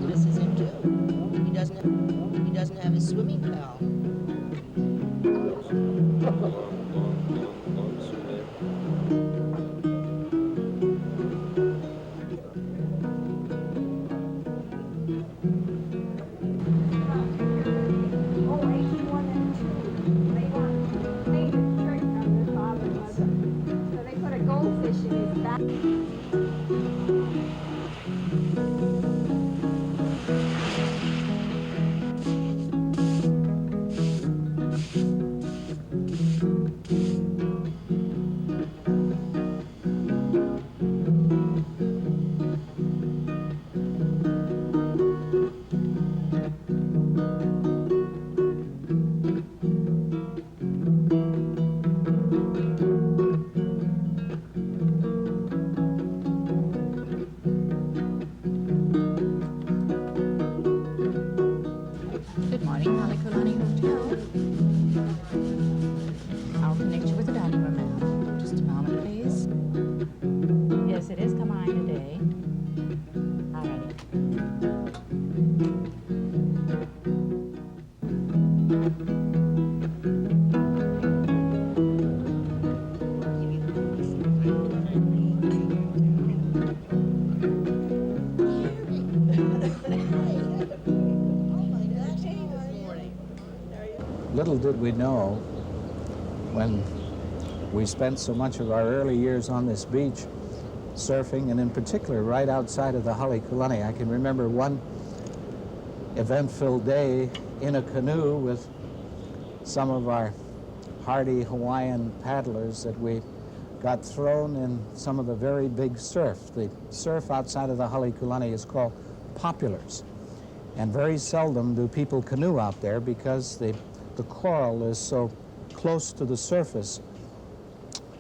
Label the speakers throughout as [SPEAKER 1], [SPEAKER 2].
[SPEAKER 1] Misses him too. He doesn't have his swimming pal.
[SPEAKER 2] Oh, 81 and 2. They want native trick on their father and mother. So they put a goldfish in his back.
[SPEAKER 3] Good morning, Halekulani Hotel. I'll connect you with the dining room now. Just a moment, please. Yes, it is Kamai today. Alrighty.
[SPEAKER 4] Little did we know when we spent so much of our early years on this beach surfing, and in particular right outside of the Halekulani. I can remember one event-filled day in a canoe with some of our hardy Hawaiian paddlers that we got thrown in some of the very big surf. The surf outside of the Halekulani is called populars, and very seldom do people canoe out there because the coral is so close to the surface.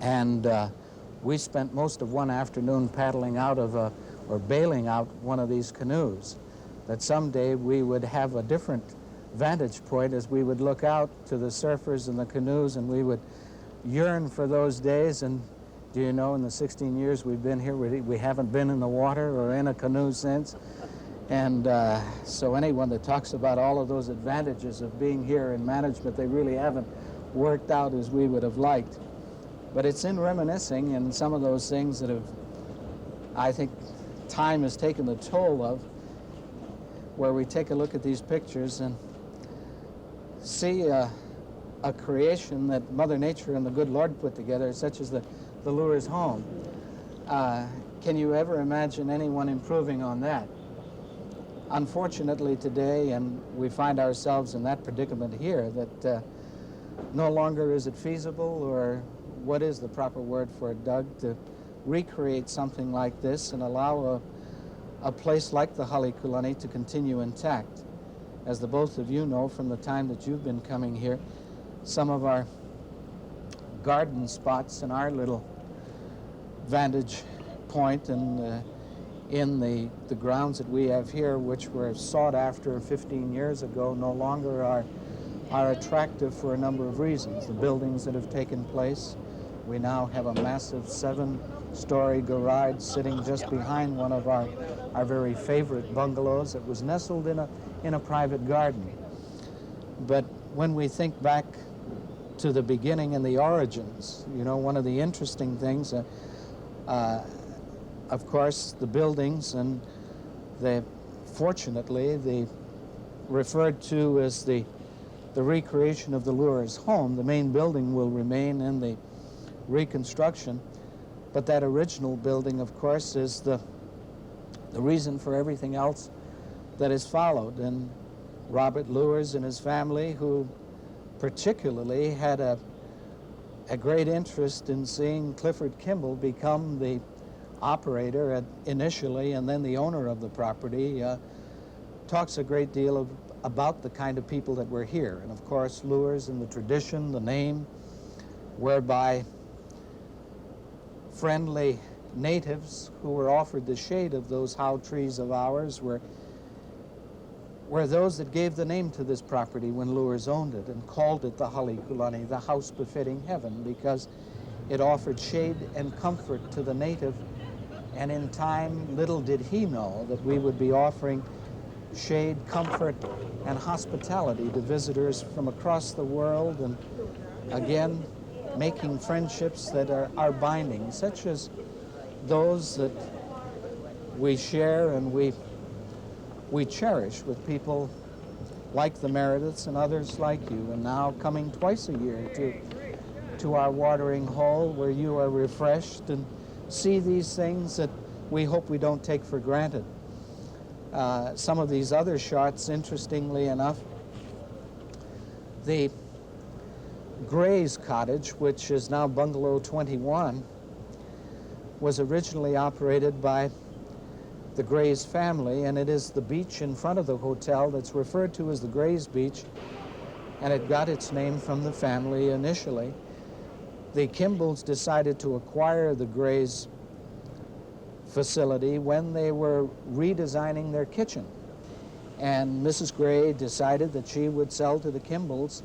[SPEAKER 4] And we spent most of one afternoon paddling out of or bailing out one of these canoes, that someday we would have a different vantage point as we would look out to the surfers and the canoes, and we would yearn for those days. And do you know, in the 16 years we've been here, we haven't been in the water or in a canoe since. And so anyone that talks about all of those advantages of being here in management, they really haven't worked out as we would have liked. But it's in reminiscing and some of those things that have, I think, time has taken the toll of, where we take a look at these pictures and see a creation that Mother Nature and the good Lord put together, such as the Lures home. Can you ever imagine anyone improving on that? Unfortunately today, and we find ourselves in that predicament here, that no longer is it feasible, or what is the proper word for it, Doug, to recreate something like this and allow a place like the Halekulani to continue intact. As the both of you know from the time that you've been coming here, some of our garden spots in our little vantage point and in the grounds that we have here, which were sought after 15 years ago, no longer are attractive for a number of reasons. The buildings that have taken place. We now have a massive 7-story garage sitting just behind one of our very favorite bungalows that was nestled in a private garden. But when we think back to the beginning and the origins, you know, one of the interesting things, of course, the buildings, and fortunately, the referred to as the recreation of the Lures home. The main building will remain in the reconstruction, but that original building, of course, is the reason for everything else that is followed. And Robert Lewis and his family, who particularly had a great interest in seeing Clifford Kimball become the operator initially and then the owner of the property, talks a great deal about the kind of people that were here. And of course, Lewis and the tradition, the name, whereby friendly natives who were offered the shade of those howe trees of ours were those that gave the name to this property when Lewis owned it and called it the Hale Kulani, the house befitting heaven, because it offered shade and comfort to the native. And in time, little did he know that we would be offering shade, comfort, and hospitality to visitors from across the world, and again, making friendships that are binding, such as those that we share and we cherish with people like the Merediths and others like you, and now coming twice a year to our watering hole where you are refreshed and see these things that we hope we don't take for granted. Some of these other shots, interestingly enough, the Gray's cottage, which is now Bungalow 21, was originally operated by the Gray's family, and it is the beach in front of the hotel that's referred to as the Gray's Beach, and it got its name from the family initially. The Kimballs decided to acquire the Gray's facility when they were redesigning their kitchen, and Mrs. Gray decided that she would sell to the Kimballs,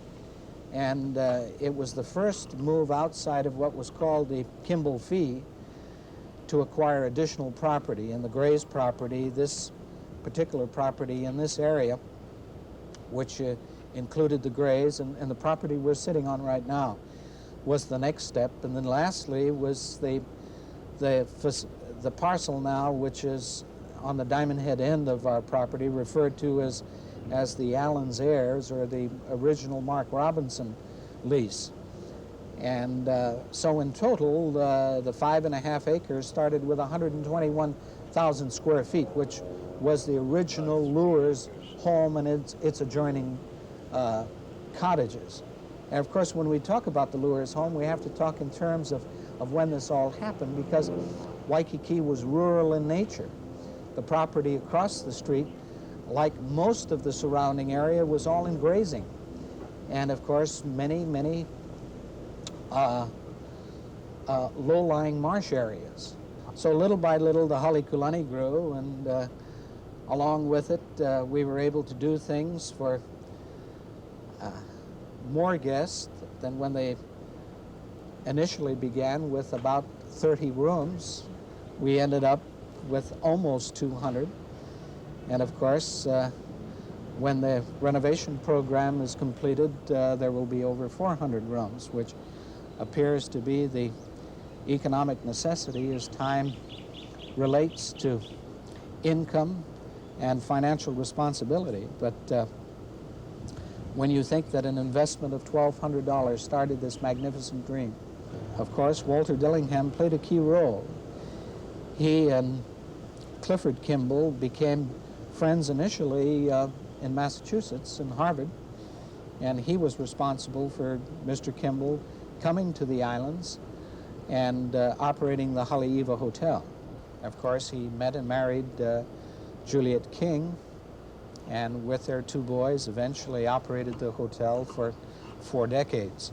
[SPEAKER 4] and it was the first move outside of what was called the Kimball fee to acquire additional property. And the Gray's property, this particular property in this area, which included the Grays and the property we're sitting on right now, was the next step. And then lastly was the parcel now, which is on the Diamond Head end of our property, referred to as the Allen's Heirs, or the original Mark Robinson lease. And so in total, the 5.5 acres started with 121,000 square feet, which was the original Lewis home and its adjoining cottages. And of course, when we talk about the Lewis home, we have to talk in terms of when this all happened, because Waikiki was rural in nature. The property across the street, like most of the surrounding area, was all in grazing. And of course, many low-lying marsh areas. So little by little, the Hale Kulani grew, and along with it, we were able to do things for more guests than when they initially began, with about 30 rooms. We ended up with almost 200. And of course, when the renovation program is completed, there will be over 400 rooms, which appears to be the economic necessity as time relates to income and financial responsibility. But when you think that an investment of $1,200 started this magnificent dream, of course, Walter Dillingham played a key role. He and Clifford Kimball became friends initially in Massachusetts, in Harvard, and he was responsible for Mr. Kimball coming to the islands and operating the Haleiwa Hotel. Of course, he met and married Juliet King, and with their 2 boys, eventually operated the hotel for 4 decades.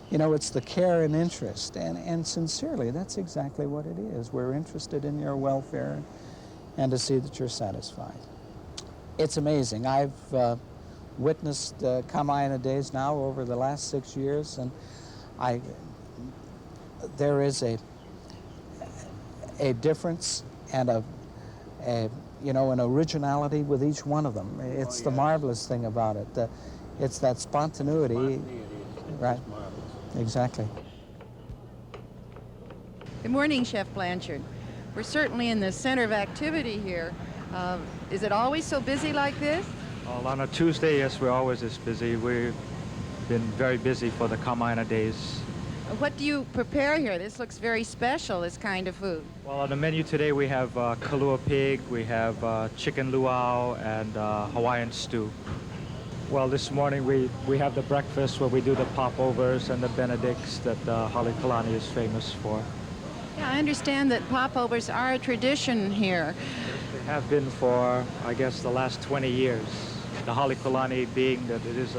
[SPEAKER 4] You know, it's the care and interest, and sincerely, that's exactly what it is. We're interested in your welfare and to see that you're satisfied. It's amazing. I've witnessed Kamaiana Days now over the last 6 years, and there is a difference and an originality with each one of them. It's the marvelous thing about it. It's that spontaneity. Right. Exactly.
[SPEAKER 5] Good morning, Chef Blanchard. We're certainly in the center of activity here. Is it always so busy like this?
[SPEAKER 6] Well, on a Tuesday, yes, we're always this busy. We've been very busy for the Kamaiana Days
[SPEAKER 5] What do you prepare here? This looks very special, this kind of food.
[SPEAKER 6] Well, on the menu today we have Kalua pig, we have chicken luau, and Hawaiian stew. Well, this morning we have the breakfast where we do the popovers and the benedicts that Halekulani is famous for.
[SPEAKER 5] Yeah, I understand that popovers are a tradition here.
[SPEAKER 6] They have been for, I guess, the last 20 years. The Halekulani being that it is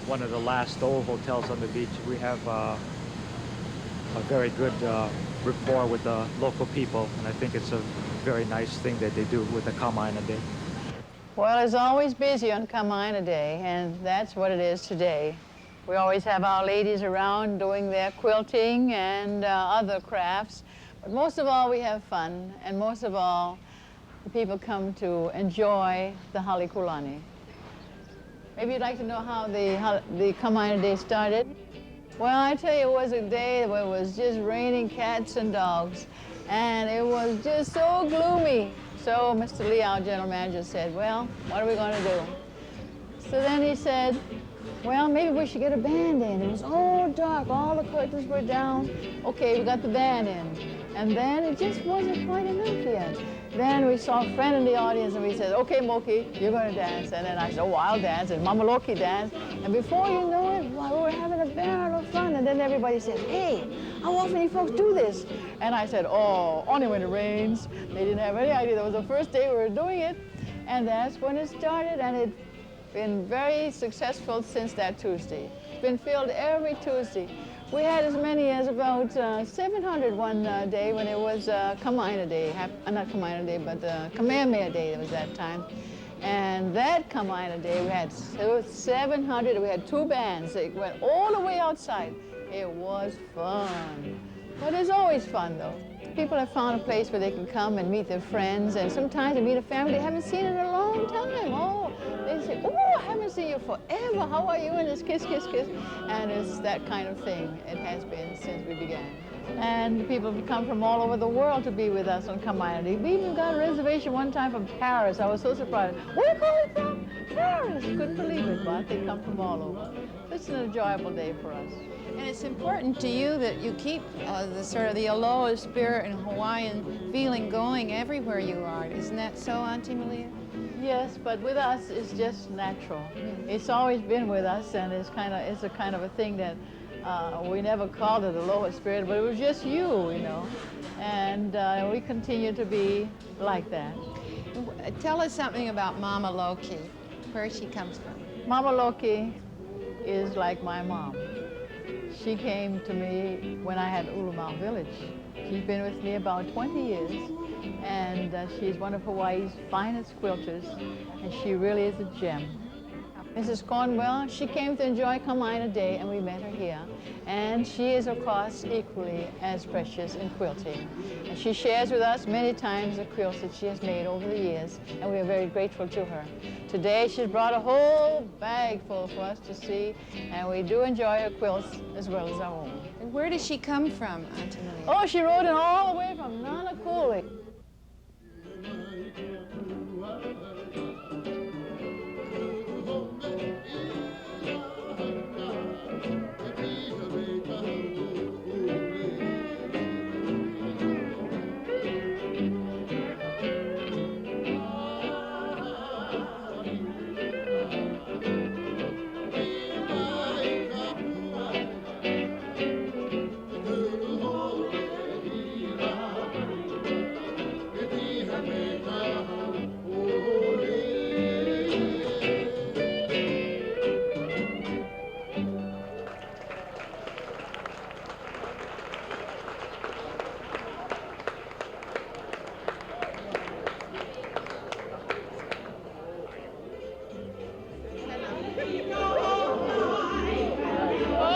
[SPEAKER 6] one of the last old hotels on the beach. We have a very good rapport with the local people, and I think it's a very nice thing that they do with the Kamaina Day.
[SPEAKER 7] Well, it's always busy on Kamaina Day, and that's what it is today. We always have our ladies around doing their quilting and other crafts, but most of all we have fun, and most of all the people come to enjoy the Halekulani. Maybe you'd like to know how the Kamaina Day started? Well, I tell you, it was a day where it was just raining cats and dogs, and it was just so gloomy. So Mr. Lee, our general manager, said, well, what are we going to do? So then he said, well, maybe we should get a band in. It was all dark, all the curtains were down. Okay, we got the band in. And then it just wasn't quite enough yet. Then we saw a friend in the audience and we said, okay, Moki, you're going to dance. And then I said, oh, I'll dance, and Mama Loki danced. And before you know it, we were having a barrel of fun. And then everybody said, hey, how often do you folks do this? And I said, oh, only when it rains. They didn't have any idea. That was the first day we were doing it. And that's when it started, and it's been very successful since that Tuesday. It's been filled every Tuesday. We had as many as about 700 one day when it was Kamaina Day. Not Kamaina Day, but Kamehameha Day, it was that time. And that Kamaina Day, we had 700. We had two bands. They went all the way outside. It was fun. But it's always fun, though. People have found a place where they can come and meet their friends, and sometimes they meet a family they haven't seen in a long time. Oh, they say, oh, I haven't seen you forever. How are you? And it's kiss, kiss, kiss. And it's that kind of thing. It has been since we began. And people have come from all over the world to be with us on Kamaina Day. We even got a reservation one time from Paris. I was so surprised. Where are you calling from? Paris. Couldn't believe it, but they come from all over. It's an enjoyable day for us.
[SPEAKER 5] And it's important to you that you keep the sort of the aloha spirit and Hawaiian feeling going everywhere you are. Isn't that so, Auntie Malia?
[SPEAKER 7] Yes, but with us, it's just natural. It's always been with us, and it's a kind of a thing that we never called it aloha spirit, but it was just you know. And we continue to be like that.
[SPEAKER 5] Tell us something about Mama Loki, where she comes from.
[SPEAKER 7] Mama Loki is like my mom. She came to me when I had Ulumau Village. She's been with me about 20 years, and she's one of Hawaii's finest quilters, and she really is a gem. Mrs. Cornwell, she came to enjoy Kamaina Day, and we met her here. And she is, of course, equally as precious in quilting. And she shares with us many times the quilts that she has made over the years, and we are very grateful to her. Today, she's brought a whole bag full for us to see, and we do enjoy her quilts as well as our own.
[SPEAKER 5] And where does she come from, Auntie Malia?
[SPEAKER 7] Oh, she rode in all the way from Nanakuli.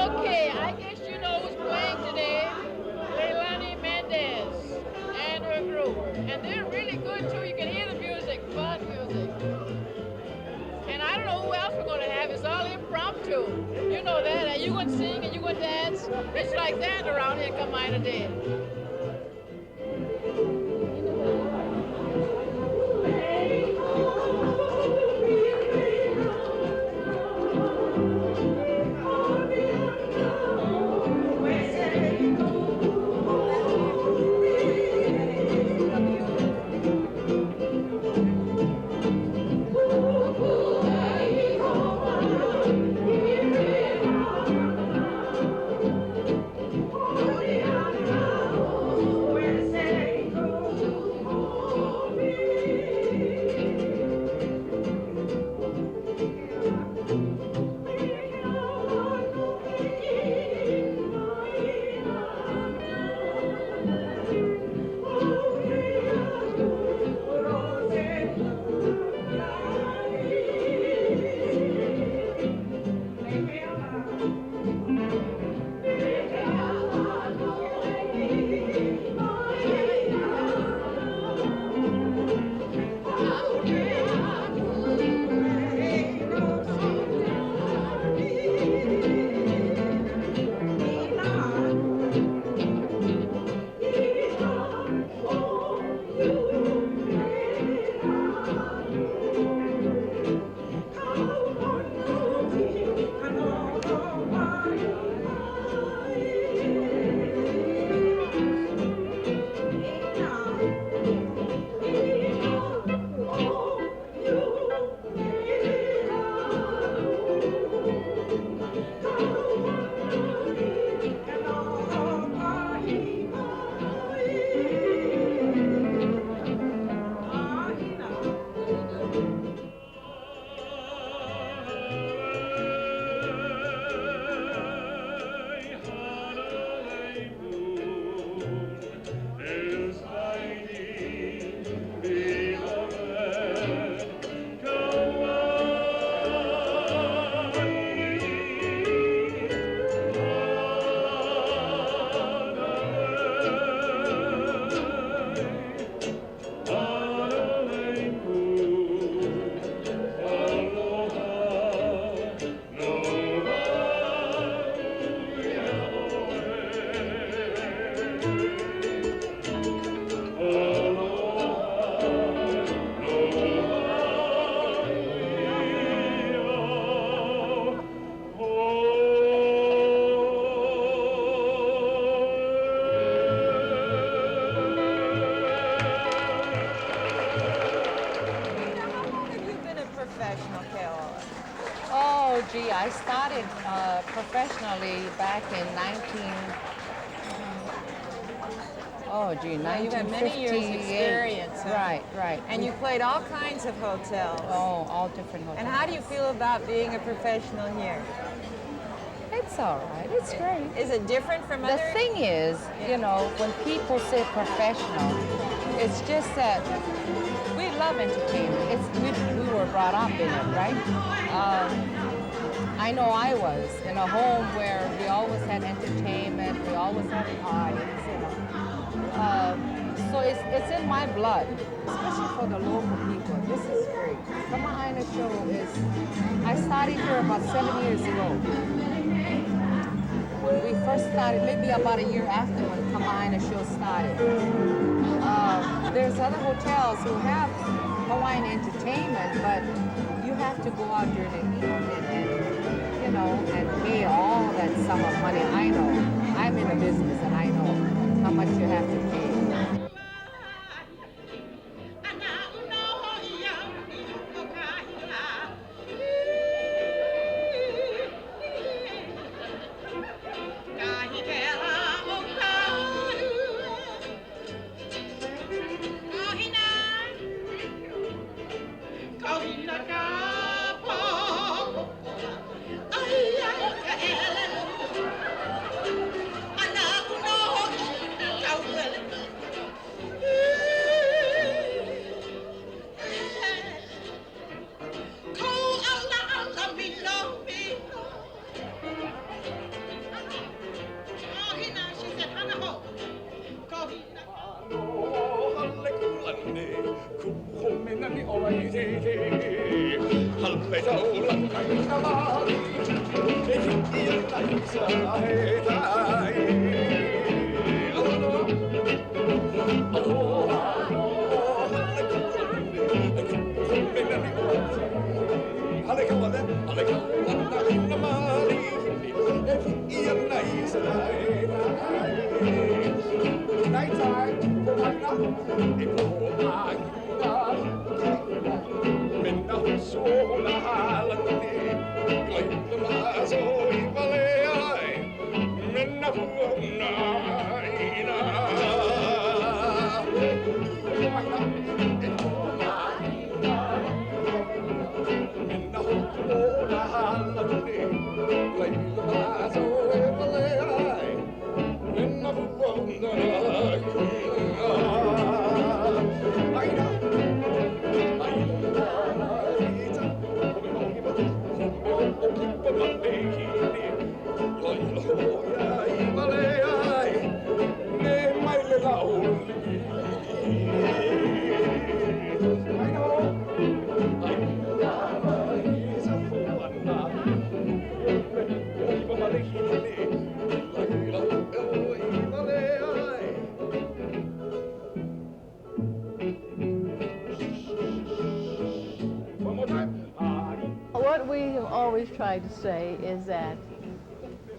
[SPEAKER 8] Okay, I guess you know who's playing today. Leilani Mendez and her group. And they're really good too. You can hear the music, fun music. And I don't know who else we're going to have. It's all impromptu. You know that. And you're going to sing and you're going to dance. It's like that around here, Kamaina Day.
[SPEAKER 2] Where's
[SPEAKER 9] gee, I started professionally back in 1958.
[SPEAKER 10] Now you've had many years experience. Huh?
[SPEAKER 9] Right.
[SPEAKER 10] And you played all kinds of hotels.
[SPEAKER 9] Oh, all different hotels.
[SPEAKER 10] And how do you feel about being a professional here?
[SPEAKER 9] It's all right. It's great.
[SPEAKER 10] Is it different from
[SPEAKER 9] The
[SPEAKER 10] other?
[SPEAKER 9] thing is, you know, when people say professional, it's just that we love entertainment. We were brought up in it, right? I know I was in a home where we always had entertainment, we always had parties, you know. So it's in my blood, especially for the local people. This is great. Kama'aina Show is, I started here about 7 years ago. When we first started, maybe about a year after when Kama'aina Show started. There's other hotels who have Hawaiian entertainment, but you have to go out during the evening and you know, and pay all that sum of money. I know. I'm in a business and I know how much you have to pay.
[SPEAKER 7] What we have always tried to say is that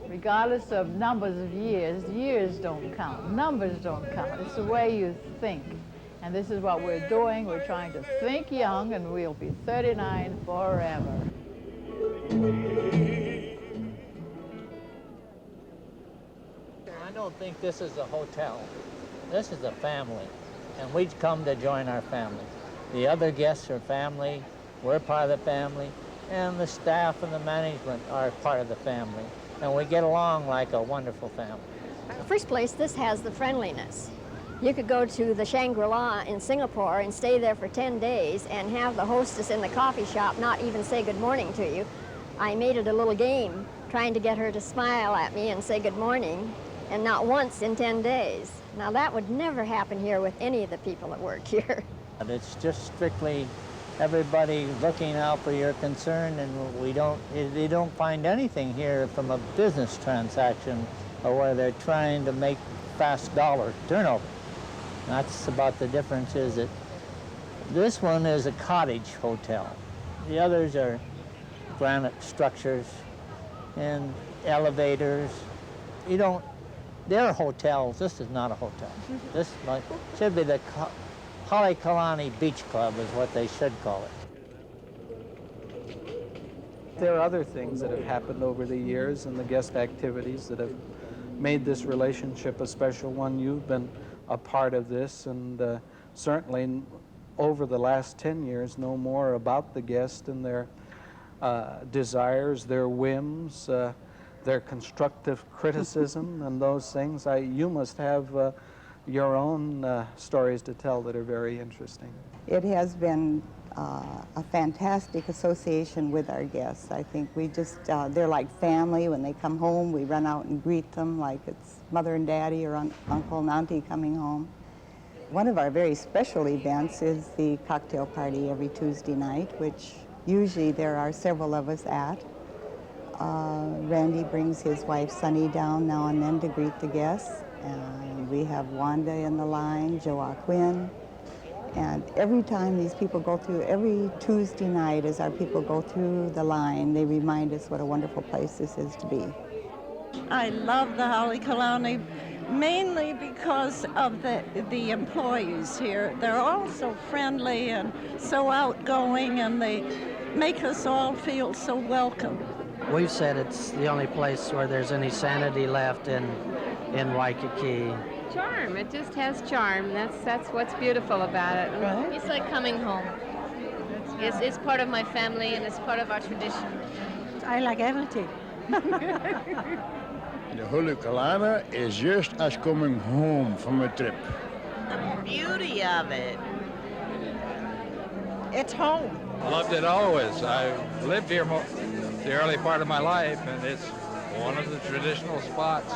[SPEAKER 7] regardless of numbers of years, years don't count. Numbers don't count. It's the way you think. And this is what we're doing. We're trying to think young, and we'll be 39 forever.
[SPEAKER 4] I don't think this is a hotel. This is a family, and we've come to join our family. The other guests are family, we're part of the family, and the staff and the management are part of the family. And we get along like a wonderful family.
[SPEAKER 11] First place, this has the friendliness. You could go to the Shangri-La in Singapore and stay there for 10 days and have the hostess in the coffee shop not even say good morning to you. I made it a little game, trying to get her to smile at me and say good morning, and not once in 10 days. Now that would never happen here with any of the people that work here.
[SPEAKER 4] And it's just strictly everybody looking out for your concern, and they don't find anything here from a business transaction or where they're trying to make fast dollar turnover. That's about the difference, is that this one is a cottage hotel. The others are granite structures and elevators. They're hotels. This is not a hotel. This should be the Halekulani Beach Club is what they should call it. there are other things that have happened over the years and the guest activities that have made this relationship a special one. You've been a part of this, and certainly over the last 10 years know more about the guest and their desires, their whims, their constructive criticism and those things. You must have your own stories to tell that are very interesting.
[SPEAKER 12] It has been a fantastic association with our guests. I think we just, they're like family. When they come home, we run out and greet them like it's mother and daddy or uncle and auntie coming home. One of our very special events is the cocktail party every Tuesday night, which usually there are several of us at. Randy brings his wife Sunny down now and then to greet the guests. And we have Wanda in the line, Joe Quinn. And every time these people go through, every Tuesday night as our people go through the line, they remind us what a wonderful place this is to be.
[SPEAKER 13] I love the Halekulani mainly because of the employees here. They're all so friendly and so outgoing, and they make us all feel so welcome.
[SPEAKER 14] We've said it's the only place where there's any sanity left in Waikiki.
[SPEAKER 15] Charm. It just has charm. That's what's beautiful about it.
[SPEAKER 16] Right. It's like coming home. It's part of my family and it's part of our tradition.
[SPEAKER 13] I like everything.
[SPEAKER 17] The Halekulani is just as coming home from a trip.
[SPEAKER 1] The beauty of it.
[SPEAKER 13] It's home.
[SPEAKER 18] Loved it always. I lived here the early part of my life, and it's one of the traditional spots.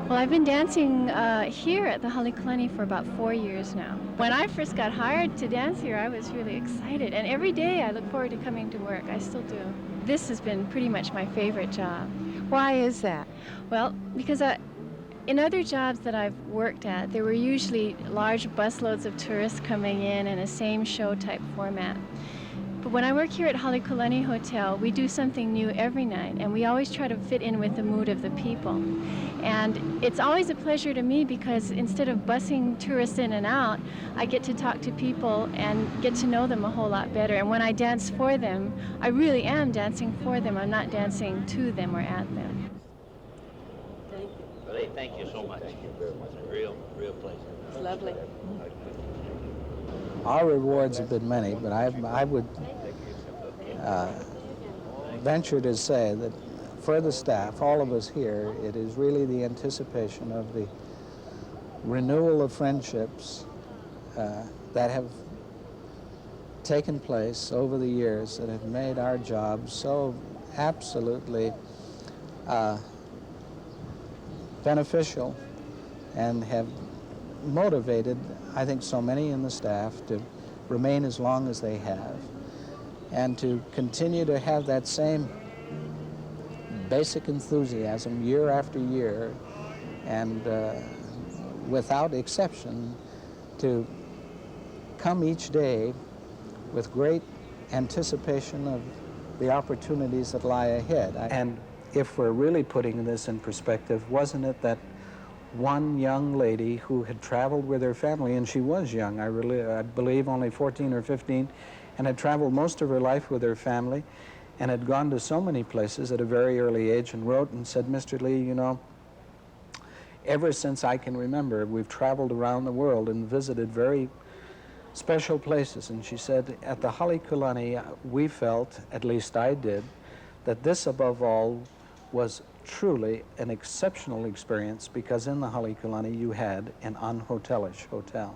[SPEAKER 19] Well, I've been dancing here at the Halekulani for about 4 years now. When I first got hired to dance here, I was really excited, and every day I look forward to coming to work. I still do. This has been pretty much my favorite job.
[SPEAKER 5] Why is that?
[SPEAKER 19] Well, because in other jobs that I've worked at, there were usually large busloads of tourists coming in a same show type format. But when I work here at Halekulani Hotel, we do something new every night, and we always try to fit in with the mood of the people. And it's always a pleasure to me because instead of busing tourists in and out, I get to talk to people and get to know them a whole lot better. And when I dance for them, I really am dancing for them. I'm not dancing to them or at them.
[SPEAKER 20] Thank you. Well, hey, thank you so much. Thank you very much. It's a real pleasure.
[SPEAKER 15] It's lovely.
[SPEAKER 4] Our rewards have been many, but I would venture to say that for the staff, all of us here, it is really the anticipation of the renewal of friendships that have taken place over the years that have made our job so absolutely beneficial and have motivated, I think, so many in the staff to remain as long as they have and to continue to have that same basic enthusiasm year after year and without exception to come each day with great anticipation of the opportunities that lie ahead. And if we're really putting this in perspective, wasn't it that one young lady who had traveled with her family, and she was young, I believe only 14 or 15, and had traveled most of her life with her family and had gone to so many places at a very early age and wrote and said, Mr. Lee, you know, ever since I can remember, we've traveled around the world and visited very special places. And she said, at the Halekulani, we felt, at least I did, that this above all was truly an exceptional experience because in the Halekulani you had an unhotelish hotel.